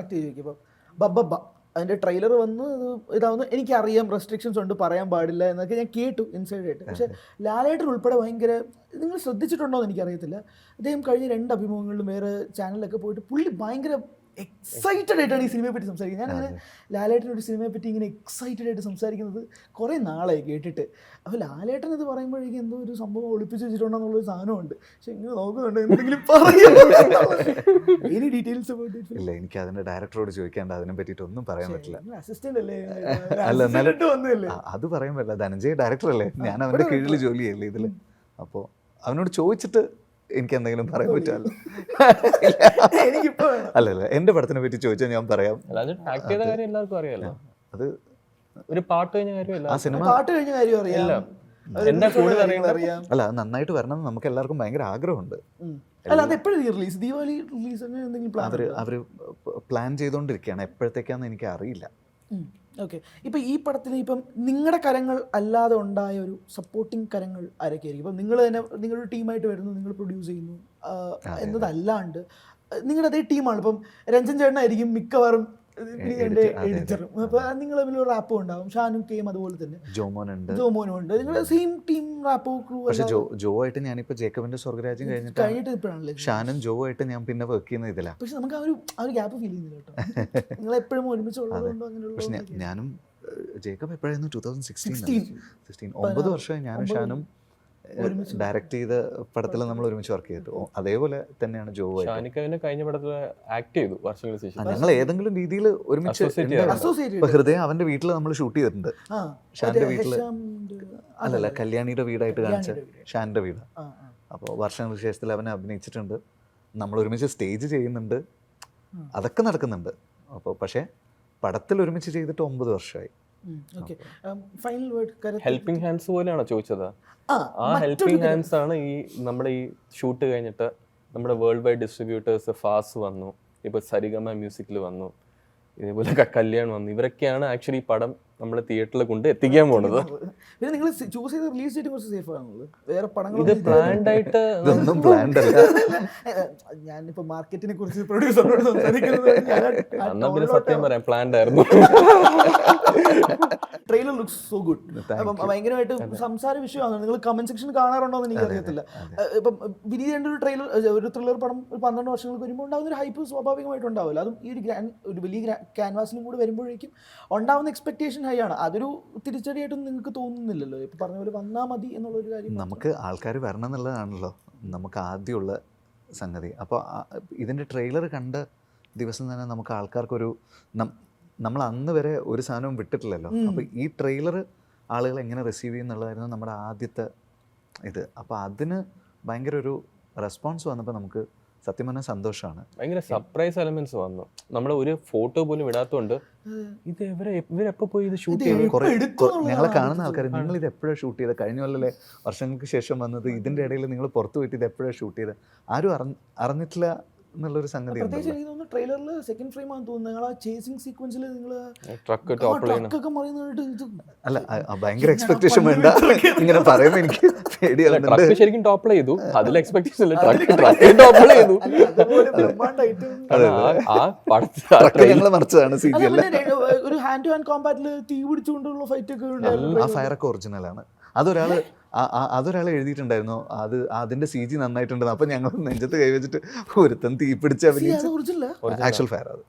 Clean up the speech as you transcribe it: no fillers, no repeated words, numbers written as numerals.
Connect ചെയ്ത് നോക്കി. ഇപ്പം ബബ്ബ അതിൻ്റെ ട്രെയിലർ വന്ന് ഇതാവുന്നു, എനിക്കറിയാം റെസ്ട്രിക്ഷൻസ് ഉണ്ട്, പറയാൻ പാടില്ല എന്നൊക്കെ ഞാൻ കേട്ടു ഇൻസൈഡ് ആയിട്ട്. പക്ഷേ ലാലേട്ടൻ ഉൾപ്പെടെ ഭയങ്കര, നിങ്ങൾ ശ്രദ്ധിച്ചിട്ടുണ്ടോ എന്ന് എനിക്കറിയത്തില്ല, അദ്ദേഹം കഴിഞ്ഞ 2 അഭിമുഖങ്ങളിലും വേറെ ചാനലിലൊക്കെ പോയിട്ട് പുള്ളി ഭയങ്കര എക്സൈറ്റഡ് ആയിട്ടാണ് ഈ സിനിമയെ പറ്റി സംസാരിക്കുന്നത്. ഞാനങ്ങനെ ലാലേട്ടൻ ഒരു സിനിമയെ പറ്റി ഇങ്ങനെ എക്സൈറ്റഡ് ആയിട്ട് സംസാരിക്കുന്നത് കുറേ നാളായി കേട്ടിട്ട്. അപ്പോൾ ലാലേട്ടൻ ഇത് പറയുമ്പോഴേക്കും എന്തോ ഒരു സംഭവം ഒളിപ്പിച്ച് വെച്ചിട്ടുണ്ടെന്നുള്ളൊരു സാധനമുണ്ട്. പക്ഷെ ഇങ്ങനെ നോക്കുന്നുണ്ട് എന്തെങ്കിലും എനി ഡീറ്റെയിൽസ് ഇല്ല, എനിക്ക് അതിന്റെ ഡയറക്ടറോട് ചോദിക്കാണ്ട് അതിനെ പറ്റിയിട്ട് ഒന്നും പറയാൻ പറ്റില്ല. അസിസ്റ്റന്റ് അല്ലേ, അത് പറയാൻ പറ്റില്ല. ധനഞ്ജയ് ഡയറക്ടർ അല്ലേ, ഞാൻ അവന്റെ കീഴിൽ ജോലി ചെയ്യല്ലേ ഇതില്. അപ്പോൾ അവനോട് ചോദിച്ചിട്ട് എനിക്ക് എന്തെങ്കിലും പറയാൻ പറ്റുമല്ലോ. അല്ലല്ല, എന്റെ പടത്തിനെ പറ്റി ചോദിച്ചാൽ ഞാൻ പറയാം. അത് ഒരു പാട്ട് കഴിഞ്ഞ കാര്യമല്ല, ആ സിനിമ പാട്ട് കഴിഞ്ഞ കാര്യം അറിയാം, അല്ല അത് നന്നായിട്ട് വരണം നമുക്ക് എല്ലാവർക്കും ഭയങ്കര ആഗ്രഹമുണ്ട്. അല്ല അത് എപ്പോഴും റിലീസ്, ദീപാവലി റിലീസ് എന്തെങ്കിലും അവര് പ്ലാൻ ചെയ്തുകൊണ്ടിരിക്കുകയാണ്. എപ്പോഴത്തേക്കാന്ന് എനിക്ക് അറിയില്ല. ഓക്കെ. ഇപ്പം ഈ പടത്തിന് ഇപ്പം നിങ്ങളുടെ കരങ്ങൾ അല്ലാതെ ഉണ്ടായ ഒരു സപ്പോർട്ടിങ് കരങ്ങൾ ആരൊക്കെയായിരിക്കും? ഇപ്പം നിങ്ങൾ തന്നെ നിങ്ങളുടെ ടീമായിട്ട് വരുന്നു, നിങ്ങൾ പ്രൊഡ്യൂസ് ചെയ്യുന്നു എന്നതല്ലാണ്ട് നിങ്ങളുടെ അതേ ടീമാണ്. ഇപ്പം രഞ്ജൻ ചേട്ടനായിരിക്കും മിക്കവാറും എഡിറ്ററും. അപ്പോൾ നിങ്ങൾ തമ്മിൽ ഒരു റാപ്പും ഉണ്ടാവും. ഷാനും കെയും അതുപോലെ തന്നെ ജോമോനും ഉണ്ട്. നിങ്ങളുടെ സെയിം ടീം റാപ്പോ ക്രൂ. പക്ഷേ ജോ ആയിട്ട് ഞാനിപ്പോൾ ജേക്കബിന്റെ സ്വർഗരാജ്യം കഴിഞ്ഞിട്ട് ഇപ്പോഴാണല്ലേ ഷാനും ജോ ആയിട്ട് ഞാൻ പിന്നെ വർക്ക് ചെയ്യുന്ന ഇതില്ല. പക്ഷെ നമുക്ക് ആ ഒരു ഗ്യാപ്പ് ഫീൽ ചെയ്യുന്നില്ല കേട്ടോ. നിങ്ങൾ എപ്പോഴും ഒരുമിച്ചുള്ളതുകൊണ്ടോ അങ്ങനെയുള്ള. പക്ഷെ ഞാനും ജേക്കബ് എപ്പോഴായിരുന്നു 2016 9 വർഷമായി ഞാനും ഷാനും ഡയറക്ട് ചെയ്ത പടത്തിൽ നമ്മൾ ഒരുമിച്ച് വർക്ക് ചെയ്തു. അതേപോലെ തന്നെയാണ് ജോ ആയിട്ട് കഴിഞ്ഞ പടത്തിൽ ആക്ട് ചെയ്തു വർഷങ്ങൾക്ക് ശേഷം. ഞങ്ങൾ ഏതെങ്കിലും രീതിയിൽ ഒരുമിച്ച്. ഇപ്പൊ ഹൃദയം അവന്റെ വീട്ടിൽ നമ്മൾ ഷൂട്ട് ചെയ്തിട്ടുണ്ട്. ഷാന്റെ വീട്ടില് അല്ലല്ല, കല്യാണിയുടെ വീടായിട്ട് കാണിച്ച ഷാന്റെ വീട്. അപ്പോൾ വർഷങ്ങൾക്ക് ശേഷത്തിൽ അവനെ അഭിനയിച്ചിട്ടുണ്ട്. നമ്മൾ ഒരുമിച്ച് സ്റ്റേജ് ചെയ്യുന്നുണ്ട്, അതൊക്കെ നടക്കുന്നുണ്ട്. അപ്പോൾ പക്ഷേ പടത്തിൽ ഒരുമിച്ച് ചെയ്തിട്ട് 9 വർഷമായി. ഹെൽപ്പിംഗ് ഹാൻഡ്സ് പോലെയാണോ ചോദിച്ചത്? ആ ഹെൽപ്പിംഗ് ഹാൻഡ്സ് ആണ് ഈ നമ്മുടെ ഈ ഷൂട്ട് കഴിഞ്ഞിട്ട് നമ്മുടെ വേൾഡ് വൈഡ് ഡിസ്ട്രിബ്യൂട്ടേഴ്സ് ഫാസ് വന്നു, ഇപ്പോൾ സരിഗമ മ്യൂസിക്കിൽ വന്നു, ഇതേപോലെ കല്യാൺ വന്നു. ഇവരൊക്കെയാണ് ആക്ച്വലി ഈ പടം നമ്മൾ തിയേറ്ററിൽ കൊണ്ട് എത്തിക്കാൻ പോണത്. ഇത് പ്ലാൻഡ് ആയിട്ട് ഞാനിപ്പോ മാർക്കറ്റിനെ കുറിച്ച് പ്രൊഡ്യൂസറോട് എന്നാ പിന്നെ സത്യം പറയാം, പ്ലാൻഡ് ആയിരുന്നു. Trailer looks so good. അപ്പം ഭയങ്കരമായിട്ട് സംസാര വിഷയമാണ്. നിങ്ങൾ കമന്റ് സെക്ഷൻ കാണാറുണ്ടോ എന്ന് എനിക്കറിയത്തില്ല. ഇപ്പം വിനീതേണ്ട ഒരു ട്രെയിലർ, ഒരു ത്രില്ലർ പടം 12 വർഷങ്ങൾക്ക് വരുമ്പോൾ ഉണ്ടാകുന്ന ഒരു ഹൈപ്പ് സ്വാഭാവികമായിട്ട് ഉണ്ടാവില്ല. അതും ഈ ഒരു വലിയ ക്യാൻവാസിലും കൂടെ വരുമ്പോഴേക്കും ഉണ്ടാവുന്ന എക്സ്പെക്ടേഷൻ ഹൈ ആണ്. അതൊരു തിരിച്ചടിയായിട്ടൊന്നും നിങ്ങൾക്ക് തോന്നുന്നില്ലല്ലോ? ഇപ്പം പറഞ്ഞ പോലെ വന്നാൽ മതി എന്നുള്ളൊരു കാര്യം. നമുക്ക് ആൾക്കാർ വരണം എന്നുള്ളതാണല്ലോ നമുക്ക് ആദ്യമുള്ള സംഗതി. അപ്പോൾ ഇതിൻ്റെ ട്രെയിലർ കണ്ട ദിവസം തന്നെ നമുക്ക് ആൾക്കാർക്കൊരു, നമ്മൾ അന്ന് വരെ ഒരു സാധനവും വിട്ടിട്ടില്ലല്ലോ. അപ്പോൾ ഈ ട്രെയിലർ ആളുകൾ എങ്ങനെ റിസീവ് ചെയ്യുന്നുള്ളതായിരുന്നു നമ്മുടെ ആദ്യത്തെ ഇത്. അപ്പോൾ അതിന് ഭയങ്കര ഒരു റെസ്പോൺസ് വന്നപ്പോൾ നമുക്ക് സത്യം പറഞ്ഞാൽ സന്തോഷമാണ്. ഭയങ്കര സർപ്രൈസ് എലമെന്റ്സ് വന്നു. നമ്മൾ ഒരു ഫോട്ടോ പോലും ഇടാത്തോണ്ട് ഇത് ഇവരെപ്പോ പോയി ഇത് ഷൂട്ട് ചെയ്തു. ഞങ്ങളെ കാണുന്ന ആൾക്കാർ, നിങ്ങൾ ഇത് എപ്പോഴാണ് ഷൂട്ട് ചെയ്തത്? കഴിഞ്ഞ കൊല്ലല്ലേ വർഷങ്ങൾക്ക് ശേഷം വന്നത്, ഇതിൻ്റെ ഇടയിൽ നിങ്ങൾ പുറത്ത് പോയിട്ട് ഇത് എപ്പോഴാണ് ഷൂട്ട് ചെയ്തത്? ആരും അറിഞ്ഞിട്ടില്ല എന്നുള്ളൊരു സംഗതി. ട്രെയിലറിൽ സെക്കൻഡ് ഫ്രെയിം ആണെന്ന് തോന്നുന്നു. ആ ചേസിംഗ് സീക്വൻസിൽ നിങ്ങൾ അല്ല ഭയങ്കര എക്സ്പെക്ടേഷൻ വേണ്ട, ഇങ്ങനെ പറയുമ്പോൾ എനിക്ക് പേടിയാവുന്നുണ്ട്. ശരിക്കും ടോപ്പ് ചെയ്തു, അതിൽ എക്സ്പെക്ടേഷൻ ടോപ്പ് ചെയ്തു. ഞങ്ങൾ മറിച്ചതാണ് സി ജി. ഒരു ഹാൻഡ് ടു ഹാൻഡ് കോമ്പാറ്റിൽ തീ പിടിച്ചുകൊണ്ടുള്ള ഫൈറ്റ് ഒക്കെ ഉണ്ട്. ആ ഫയറൊക്കെ ഒറിജിനലാണ്. അതൊരാൾ എഴുതിയിട്ടുണ്ടായിരുന്നു, അതിന്റെ സി ജി നന്നായിട്ടുണ്ടെന്ന്. അപ്പൊ ഞങ്ങൾ നെഞ്ചത്ത് കൈവച്ചിട്ട് ഒരുത്തൻ തീ പിടിച്ച് അഭിനയിച്ചു. ആക്ച്വൽ ഫയർ അത്.